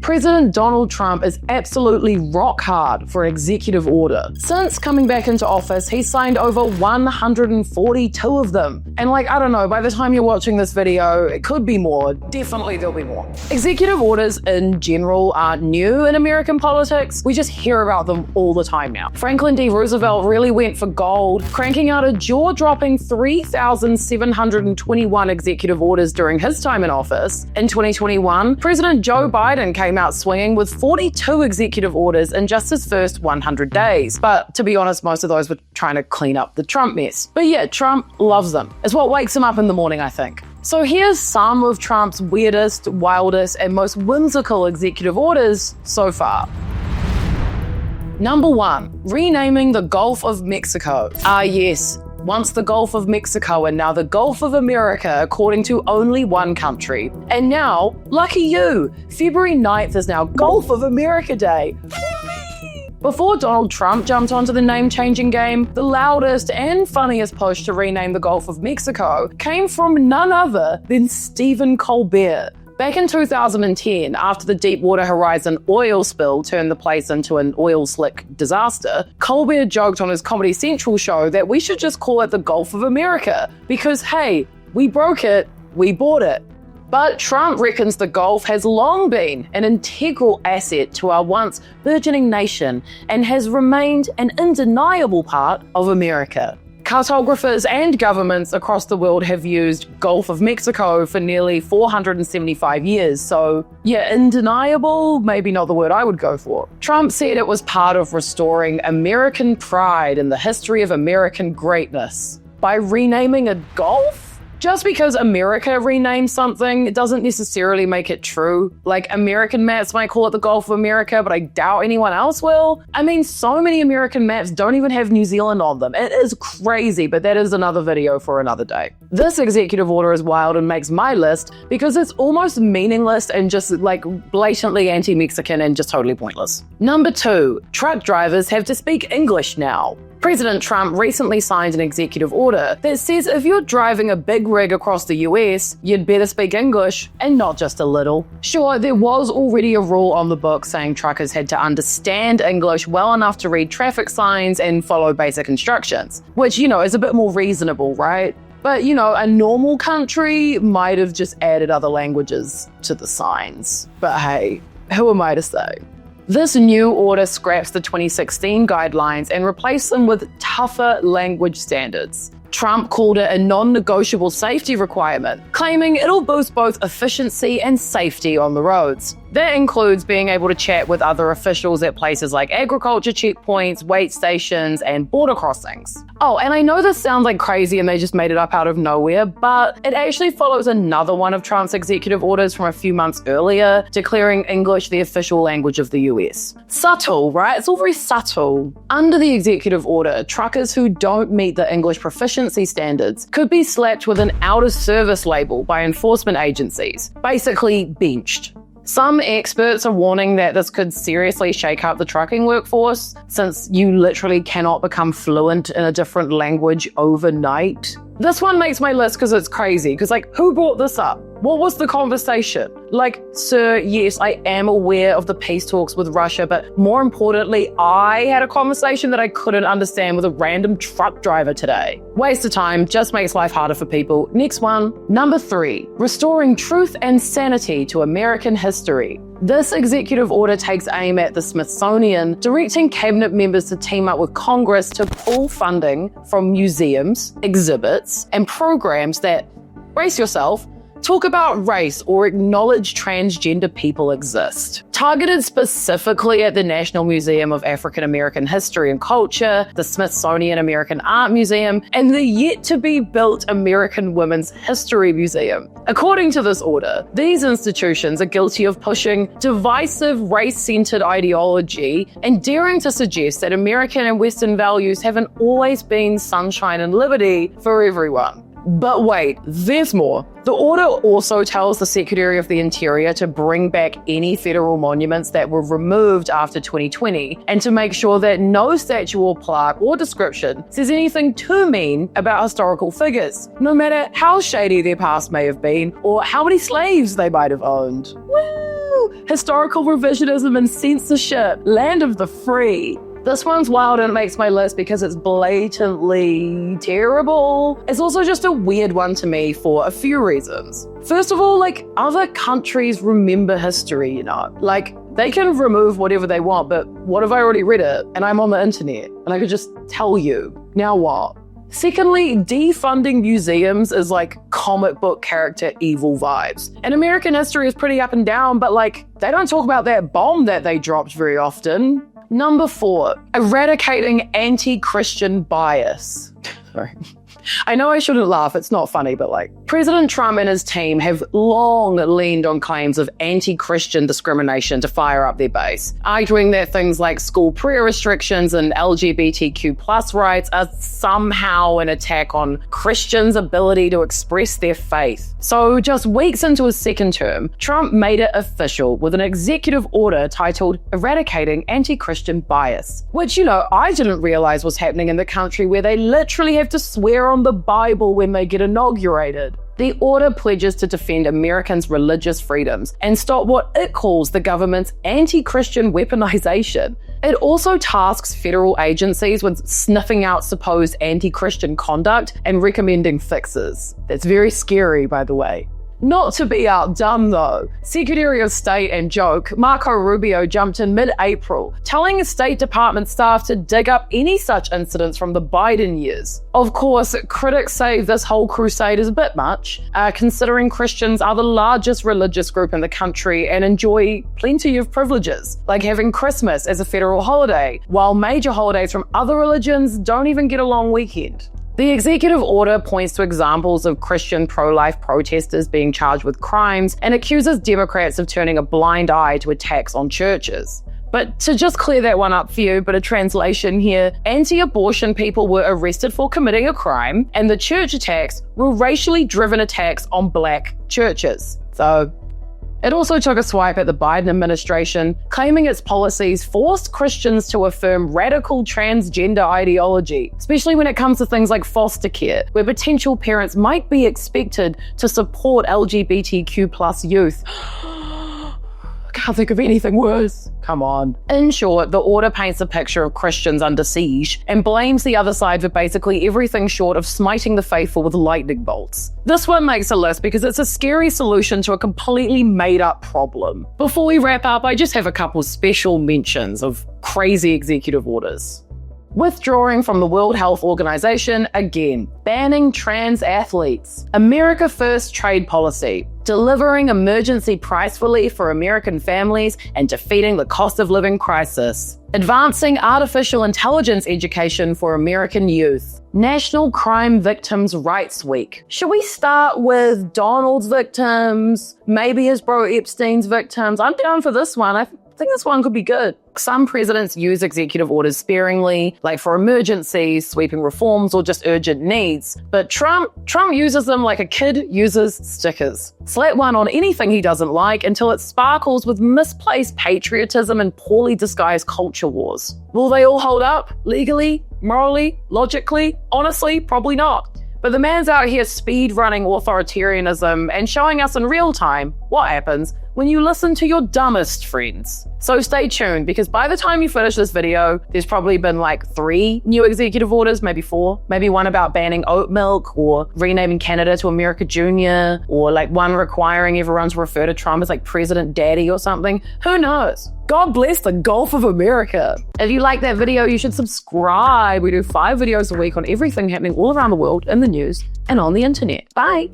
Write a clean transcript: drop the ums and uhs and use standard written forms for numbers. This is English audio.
President Donald Trump is absolutely rock hard for an executive order. Since coming back into office, he's signed over 142 of them. And I don't know, by the time you're watching this video, it could be more. Definitely there'll be more. Executive orders in general aren't new in American politics. We just hear about them all the time now. Franklin D. Roosevelt really went for gold, cranking out a jaw-dropping 3,721 executive orders during his time in office. In 2021, President Joe Biden came out swinging with 42 executive orders in just his first 100 days. But to be honest, most of those were trying to clean up the Trump mess. But yeah, Trump loves them. It's what wakes him up in the morning, I think. So here's some of Trump's weirdest, wildest, and most whimsical executive orders so far. Number 1, renaming the Gulf of Mexico. Yes. Once the Gulf of Mexico and now the Gulf of America, according to only one country. And now, lucky you, February 9th is now Gulf of America Day. Before Donald Trump jumped onto the name-changing game, the loudest and funniest push to rename the Gulf of Mexico came from none other than Stephen Colbert. Back in 2010, after the Deepwater Horizon oil spill turned the place into an oil slick disaster, Colbert joked on his Comedy Central show that we should just call it the Gulf of America because, hey, we broke it, we bought it. But Trump reckons the Gulf has long been an integral asset to our once burgeoning nation and has remained an undeniable part of America. Cartographers and governments across the world have used Gulf of Mexico for nearly 475 years, so yeah, undeniable, maybe not the word I would go for. Trump said it was part of restoring American pride in the history of American greatness. By renaming a Gulf? Just because America renamed something, it doesn't necessarily make it true. American maps might call it the Gulf of America, but I doubt anyone else will. I mean, so many American maps don't even have New Zealand on them. It is crazy, but that is another video for another day. This executive order is wild and makes my list because it's almost meaningless and just blatantly anti-Mexican and just totally pointless. Number 2, truck drivers have to speak English now. President Trump recently signed an executive order that says if you're driving a big rig across the US, you'd better speak English, and not just a little. Sure, there was already a rule on the book saying truckers had to understand English well enough to read traffic signs and follow basic instructions, which, is a bit more reasonable, right? But, a normal country might have just added other languages to the signs. But hey, who am I to say? This new order scraps the 2016 guidelines and replaced them with tougher language standards. Trump called it a non-negotiable safety requirement, claiming it'll boost both efficiency and safety on the roads. That includes being able to chat with other officials at places like agriculture checkpoints, wait stations, and border crossings. Oh, and I know this sounds crazy and they just made it up out of nowhere, but it actually follows another one of Trump's executive orders from a few months earlier, declaring English the official language of the US. Subtle, right? It's all very subtle. Under the executive order, truckers who don't meet the English proficiency standards could be slapped with an out-of-service label by enforcement agencies, basically benched. Some experts are warning that this could seriously shake up the trucking workforce, since you literally cannot become fluent in a different language overnight. This one makes my list because it's crazy, because who brought this up? What was the conversation? Sir, yes, I am aware of the peace talks with Russia, but more importantly, I had a conversation that I couldn't understand with a random truck driver today. Waste of time, just makes life harder for people. Next one. Number 3, restoring truth and sanity to American history. This executive order takes aim at the Smithsonian, directing cabinet members to team up with Congress to pull funding from museums, exhibits, and programs that, brace yourself, talk about race or acknowledge transgender people exist. Targeted specifically at the National Museum of African American History and Culture, the Smithsonian American Art Museum, and the yet-to-be-built American Women's History Museum. According to this order, these institutions are guilty of pushing divisive race-centered ideology and daring to suggest that American and Western values haven't always been sunshine and liberty for everyone. But wait, there's more. The order also tells the Secretary of the Interior to bring back any federal monuments that were removed after 2020 and to make sure that no statue or plaque or description says anything too mean about historical figures, no matter how shady their past may have been or how many slaves they might have owned. Woo! Woo! Historical revisionism and censorship. Land of the free. This one's wild and it makes my list because it's blatantly terrible. It's also just a weird one to me for a few reasons. First of all, like, other countries remember history, you know? Like, they can remove whatever they want, but what if I already read it and I'm on the internet and I could just tell you? Now what? Secondly, defunding museums is like comic book character evil vibes. And American history is pretty up and down, but like, they don't talk about that bomb that they dropped very often. Number 4, eradicating anti-Christian bias. Sorry. I know I shouldn't laugh, it's not funny, but like, President Trump and his team have long leaned on claims of anti-Christian discrimination to fire up their base, arguing that things like school prayer restrictions and LGBTQ+ rights are somehow an attack on Christians' ability to express their faith. So just weeks into his second term, Trump made it official with an executive order titled Eradicating Anti-Christian Bias, which, you know, I didn't realize was happening in the country where they literally have to swear on the Bible when they get inaugurated. The order pledges to defend Americans' religious freedoms and stop what it calls the government's anti-Christian weaponization. It also tasks federal agencies with sniffing out supposed anti-Christian conduct and recommending fixes. That's very scary, by the way. Not to be outdone, though, Secretary of State and joke Marco Rubio jumped in mid-April, telling State Department staff to dig up any such incidents from the Biden years. Of course, critics say this whole crusade is a bit much, considering Christians are the largest religious group in the country and enjoy plenty of privileges, like having Christmas as a federal holiday, while major holidays from other religions don't even get a long weekend. The executive order points to examples of Christian pro-life protesters being charged with crimes and accuses Democrats of turning a blind eye to attacks on churches. But to just clear that one up for you, but a translation here, anti-abortion people were arrested for committing a crime, and the church attacks were racially driven attacks on black churches. So it also took a swipe at the Biden administration, claiming its policies forced Christians to affirm radical transgender ideology, especially when it comes to things like foster care, where potential parents might be expected to support LGBTQ+ youth. Can't think of anything worse. Come on. In short, the order paints a picture of Christians under siege and blames the other side for basically everything short of smiting the faithful with lightning bolts. This one makes a list because it's a scary solution to a completely made-up problem. Before we wrap up, I just have a couple special mentions of crazy executive orders. Withdrawing from the World Health Organization again, banning trans athletes, America First trade policy, delivering emergency price relief for American families and defeating the cost of living crisis, advancing artificial intelligence education for American youth, National Crime Victims' Rights Week. Should we start with Donald's victims, maybe his bro Epstein's victims? I'm down for this one. I think this one could be good. Some presidents use executive orders sparingly, like for emergencies, sweeping reforms, or just urgent needs. But Trump uses them like a kid uses stickers. Slap one on anything he doesn't like until it sparkles with misplaced patriotism and poorly disguised culture wars. Will they all hold up? Legally? Morally? Logically? Honestly, probably not. But the man's out here speed-running authoritarianism and showing us in real time what happens when you listen to your dumbest friends. So stay tuned, because by the time you finish this video, there's probably been like 3 new executive orders, maybe 4, maybe one about banning oat milk or renaming Canada to America Junior, or like one requiring everyone to refer to Trump as like President Daddy or something. Who knows? God bless the Gulf of America. If you like that video, you should subscribe. We do 5 videos a week on everything happening all around the world, in the news, and on the internet. Bye.